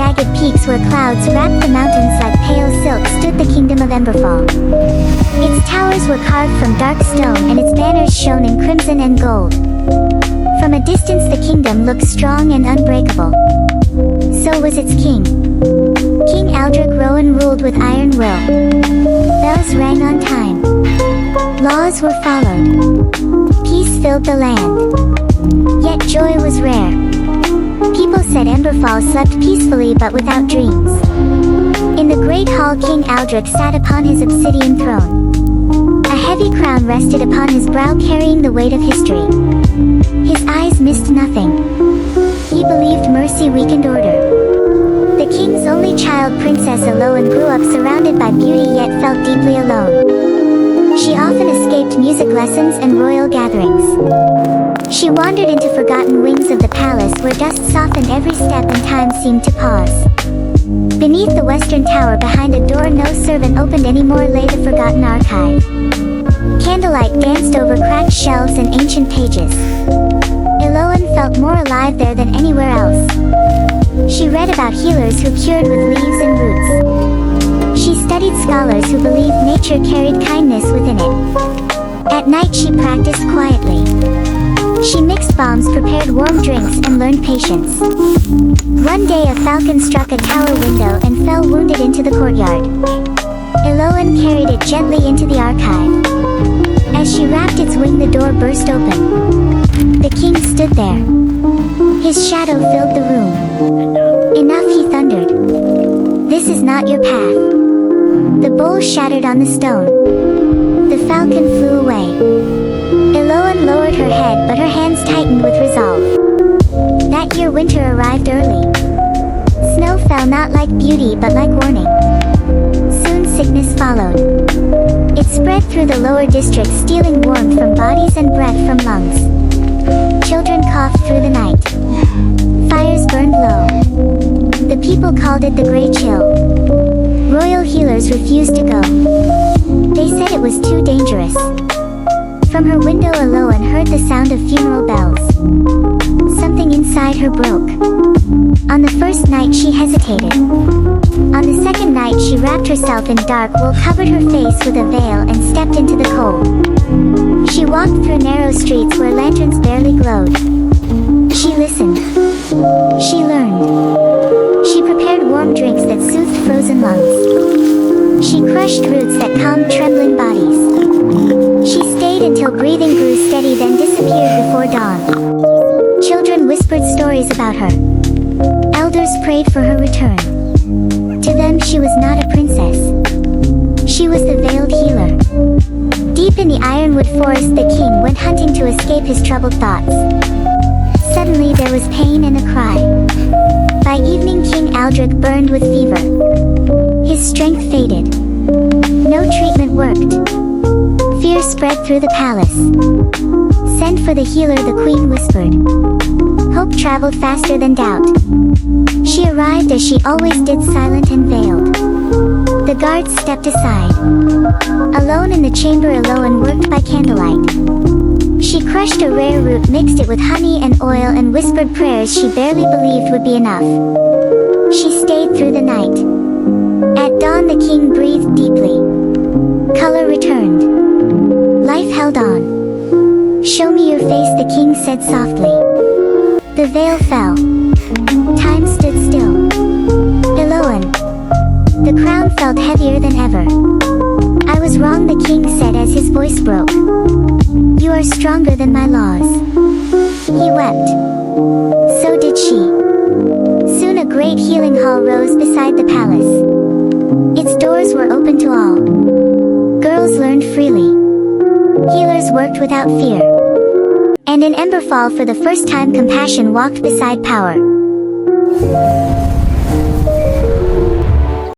jagged peaks where clouds wrapped the mountains like pale silk stood the kingdom of Emberfall. Its towers were carved from dark stone and its banners shone in crimson and gold. From a distance the kingdom looked strong and unbreakable. So was its king. King Aldric Rowan ruled with iron will. Bells rang on time. Laws were followed. Peace filled the land. Yet joy was rare. People said Emberfall slept peacefully but without dreams. In the great hall King Aldric sat upon his obsidian throne. A heavy crown rested upon his brow carrying the weight of history. His eyes missed nothing. He believed mercy weakened order. The king's only child, Princess Elowen, grew up surrounded by beauty yet felt deeply alone. She often escaped music lessons and royal gatherings. She wandered into forgotten wings of the palace where dust softened every step and time seemed to pause. Beneath the western tower behind a door no servant opened anymore lay the forgotten archive. Candlelight danced over cracked shelves and ancient pages. Elowen felt more alive there than anywhere else. She read about healers who cured with leaves and roots. She studied scholars who believed nature carried kindness within it. At night she practiced quietly. She mixed bombs, prepared warm drinks, and learned patience. One day a falcon struck a tower window and fell wounded into the courtyard. Elowen carried it gently into the archive. As she wrapped its wing the door burst open. The king stood there. His shadow filled the room. Enough, he thundered. This is not your path. The bowl shattered on the stone. The falcon flew away. Elowen lowered her head but her hands tightened with resolve. That year winter arrived early. Snow fell not like beauty but like warning. Soon sickness followed. It spread through the lower districts stealing warmth from bodies and breath from lungs. Children coughed through the night. Fires burned low. The people called it the Grey Chill. Royal healers refused to go. They said it was too dangerous. From her window Elowen heard the sound of funeral bells. Something inside her broke. On the first night she hesitated. On the second night she wrapped herself in dark wool, covered her face with a veil and stepped into the cold. She walked through narrow streets where lanterns barely glowed. She listened. She learned. She prepared warm drinks that soothed frozen lungs. She crushed roots that calmed trembling bodies. She stayed until breathing grew steady, then disappeared before dawn. Children whispered stories about her. Elders prayed for her return. To them she was not a princess. She was the veiled healer. Deep in the ironwood forest the king went hunting to escape his troubled thoughts. Suddenly there was pain and a cry. By evening King Aldric burned with fever. His strength faded. No treatment worked. Fear spread through the palace. Send for the healer, the queen whispered. Hope traveled faster than doubt. She arrived as she always did, silent and veiled. The guards stepped aside. Alone in the chamber Elowen worked by candlelight. She crushed a rare root, mixed it with honey and oil and whispered prayers she barely believed would be enough. She stayed through the night. At dawn the king breathed deeply. Color returned. Life held on. Show me your face, the king said softly. The veil fell. Time stood still. Elowen. The crown felt heavier than ever. I was wrong, the king said as his voice broke. You are stronger than my laws. He wept. So did she. Soon a great healing hall rose beside the palace. Its doors were open to all. Girls learned freely. Healers worked without fear. And in Emberfall for the first time compassion walked beside power.